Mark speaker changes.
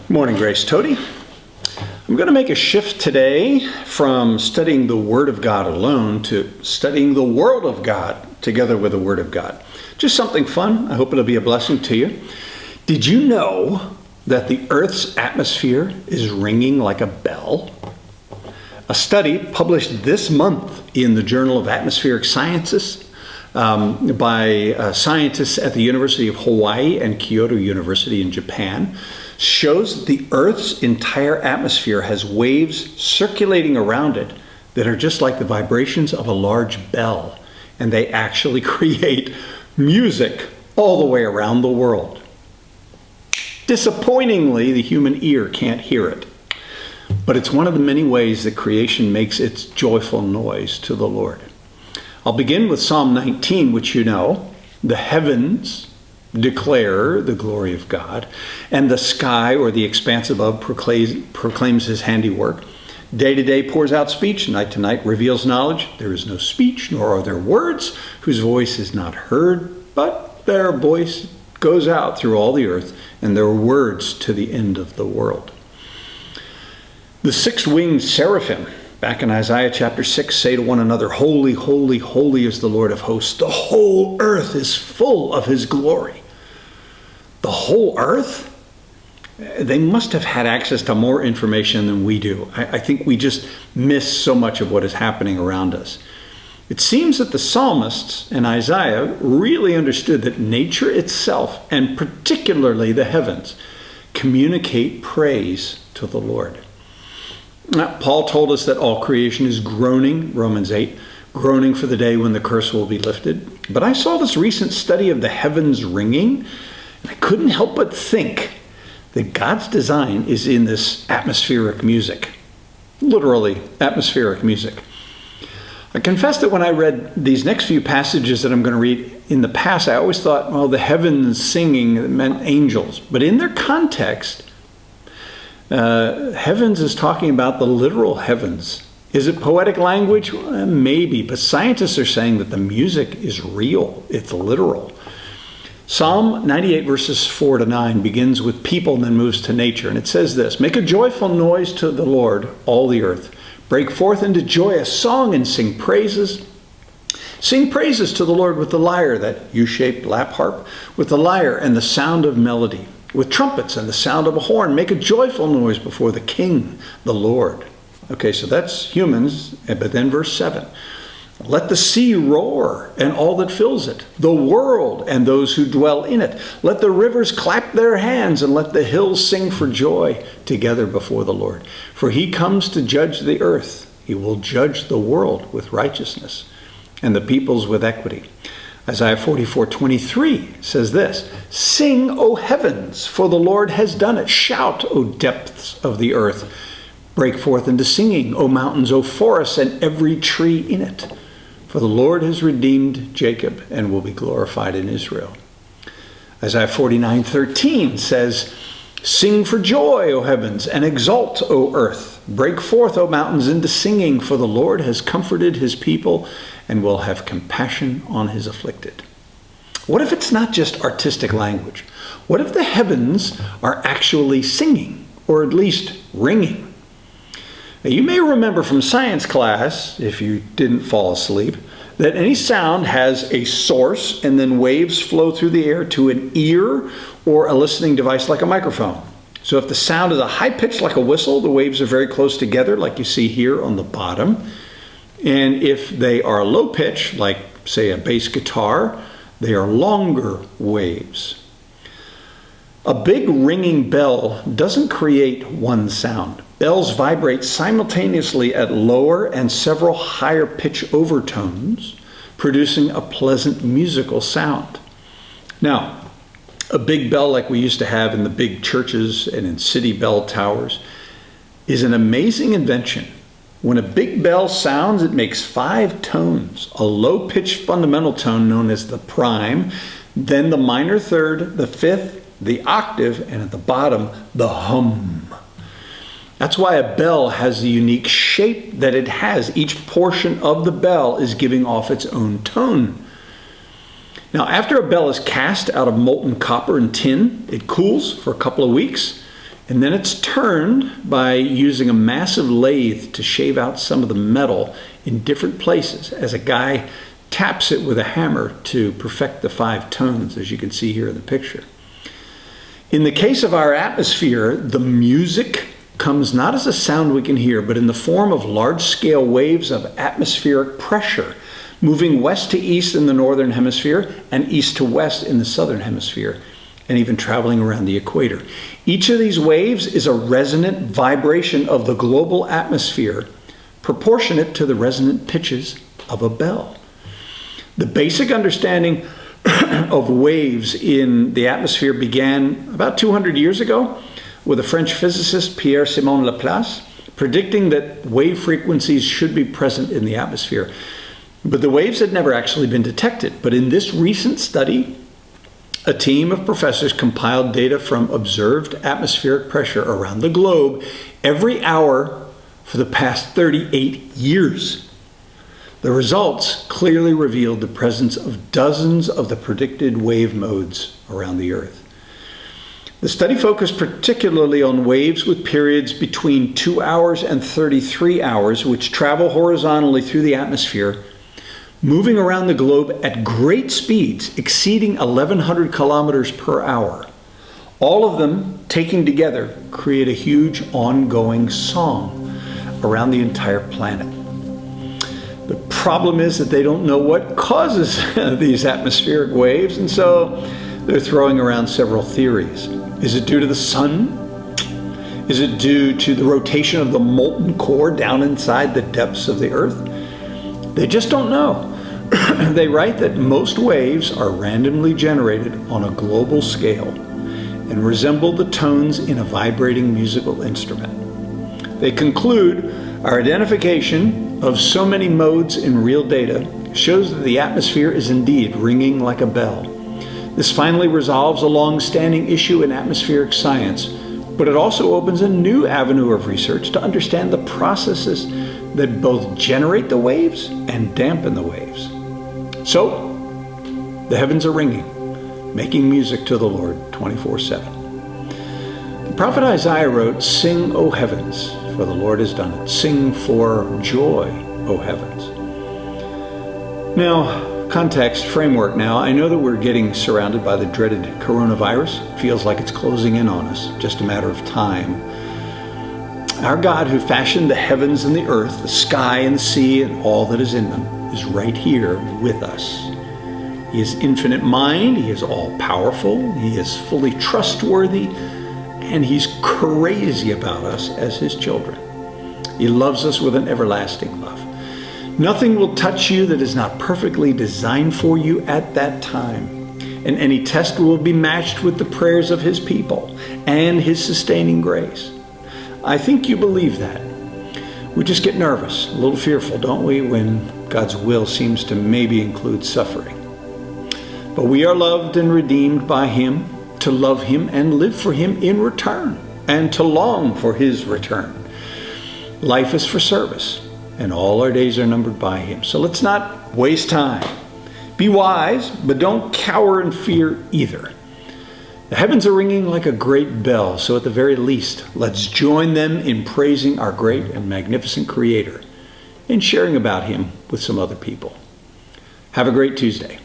Speaker 1: Morning, Grace-Toti. I'm going to make a shift today from studying the Word of God alone to studying the world of God together with the Word of God. Just something fun. I hope it'll be a blessing to you. Did you know that the Earth's atmosphere is ringing like a bell? A study published this month in the Journal of Atmospheric Sciences by scientists at the University of Hawaii and Kyoto University in Japan shows that the Earth's entire atmosphere has waves circulating around it that are just like the vibrations of a large bell, and they actually create music all the way around the world. Disappointingly, the human ear can't hear it, but it's one of the many ways that creation makes its joyful noise to the Lord. I'll begin with Psalm 19, which you know. The heavens declare the glory of God, and the sky or the expanse above proclaims his handiwork. Day to day pours out speech, night to night reveals knowledge. There is no speech, nor are there words, whose voice is not heard, but their voice goes out through all the earth, and their words to the end of the world. The six-winged seraphim, back in Isaiah chapter 6, say to one another, "Holy, holy, holy is the Lord of hosts. The whole earth is full of his glory." The whole earth? They must have had access to more information than we do. I think we just miss so much of what is happening around us. It seems that the psalmists and Isaiah really understood that nature itself, and particularly the heavens, communicate praise to the Lord. Now, Paul told us that all creation is groaning, Romans 8, groaning for the day when the curse will be lifted. But I saw this recent study of the heavens ringing, and I couldn't help but think that God's design is in this atmospheric music. Literally, atmospheric music. I confess that when I read these next few passages that I'm going to read in the past, I always thought, well, the heavens singing meant angels. But in their context, heavens is talking about the literal heavens. Is it poetic language? Maybe, but scientists are saying that the music is real. It's literal. Psalm 98 verses 4 to 9 begins with people and then moves to nature. And it says this: "Make a joyful noise to the Lord, all the earth. Break forth into joyous song and sing praises. Sing praises to the Lord with the lyre," that U-shaped lap harp, "with the lyre and the sound of melody, with trumpets and the sound of a horn. Make a joyful noise before the King, the Lord." Okay, so that's humans, but then verse 7. "Let the sea roar and all that fills it, the world and those who dwell in it. Let the rivers clap their hands and let the hills sing for joy together before the Lord. For he comes to judge the earth. He will judge the world with righteousness and the peoples with equity." Isaiah 44:23 says this: "Sing, O heavens, for the Lord has done it. Shout, O depths of the earth. Break forth into singing, O mountains, O forests, and every tree in it. For the Lord has redeemed Jacob and will be glorified in Israel." Isaiah 49:13 says, "Sing for joy, O heavens, and exult, O earth. Break forth, O mountains, into singing, for the Lord has comforted his people and will have compassion on his afflicted." What if it's not just artistic language? What if the heavens are actually singing, or at least ringing? Now, you may remember from science class, if you didn't fall asleep, that any sound has a source and then waves flow through the air to an ear or a listening device like a microphone. So if the sound is a high pitch like a whistle, the waves are very close together like you see here on the bottom. And if they are low pitch, like say a bass guitar, they are longer waves. A big ringing bell doesn't create one sound. Bells vibrate simultaneously at lower and several higher pitch overtones, producing a pleasant musical sound. Now, a big bell like we used to have in the big churches and in city bell towers is an amazing invention. When a big bell sounds, it makes 5 tones: a low-pitched fundamental tone known as the prime, then the minor third, the fifth, the octave, and at the bottom, the hum. That's why a bell has the unique shape that it has. Each portion of the bell is giving off its own tone. Now, after a bell is cast out of molten copper and tin, it cools for a couple of weeks. And then it's turned by using a massive lathe to shave out some of the metal in different places as a guy taps it with a hammer to perfect the 5 tones, as you can see here in the picture. In the case of our atmosphere, the music comes not as a sound we can hear, but in the form of large-scale waves of atmospheric pressure, moving west to east in the northern hemisphere and east to west in the southern hemisphere, and even traveling around the equator. Each of these waves is a resonant vibration of the global atmosphere, proportionate to the resonant pitches of a bell. The basic understanding of waves in the atmosphere began about 200 years ago with a French physicist, Pierre-Simon Laplace, predicting that wave frequencies should be present in the atmosphere. But the waves had never actually been detected. But in this recent study, a team of professors compiled data from observed atmospheric pressure around the globe every hour for the past 38 years. The results clearly revealed the presence of dozens of the predicted wave modes around the Earth. The study focused particularly on waves with periods between 2 hours and 33 hours, which travel horizontally through the atmosphere, moving around the globe at great speeds exceeding 1,100 kilometers per hour. All of them, taken together, create a huge ongoing song around the entire planet. The problem is that they don't know what causes these atmospheric waves, and so they're throwing around several theories. Is it due to the sun? Is it due to the rotation of the molten core down inside the depths of the Earth? They just don't know. They write that most waves are randomly generated on a global scale and resemble the tones in a vibrating musical instrument. They conclude our identification of so many modes in real data shows that the atmosphere is indeed ringing like a bell. This finally resolves a long-standing issue in atmospheric science, but it also opens a new avenue of research to understand the processes that both generate the waves and dampen the waves. So, the heavens are ringing, making music to the Lord 24/7. The prophet Isaiah wrote, "Sing, O heavens, for the Lord has done it. Sing for joy, O heavens." Now, context, framework now. I know that we're getting surrounded by the dreaded coronavirus. It feels like it's closing in on us, just a matter of time. Our God, who fashioned the heavens and the earth, the sky and the sea and all that is in them, is right here with us. He is infinite mind, he is all-powerful, he is fully trustworthy, and he's crazy about us as his children. He loves us with an everlasting love. Nothing will touch you that is not perfectly designed for you at that time. And any test will be matched with the prayers of his people and his sustaining grace. I think you believe that. We just get nervous, a little fearful, don't we, when God's will seems to maybe include suffering. But we are loved and redeemed by him, to love him and live for him in return, and to long for his return. Life is for service, and all our days are numbered by him. So let's not waste time. Be wise, but don't cower in fear either. The heavens are ringing like a great bell, so at the very least, let's join them in praising our great and magnificent Creator and sharing about him with some other people. Have a great Tuesday.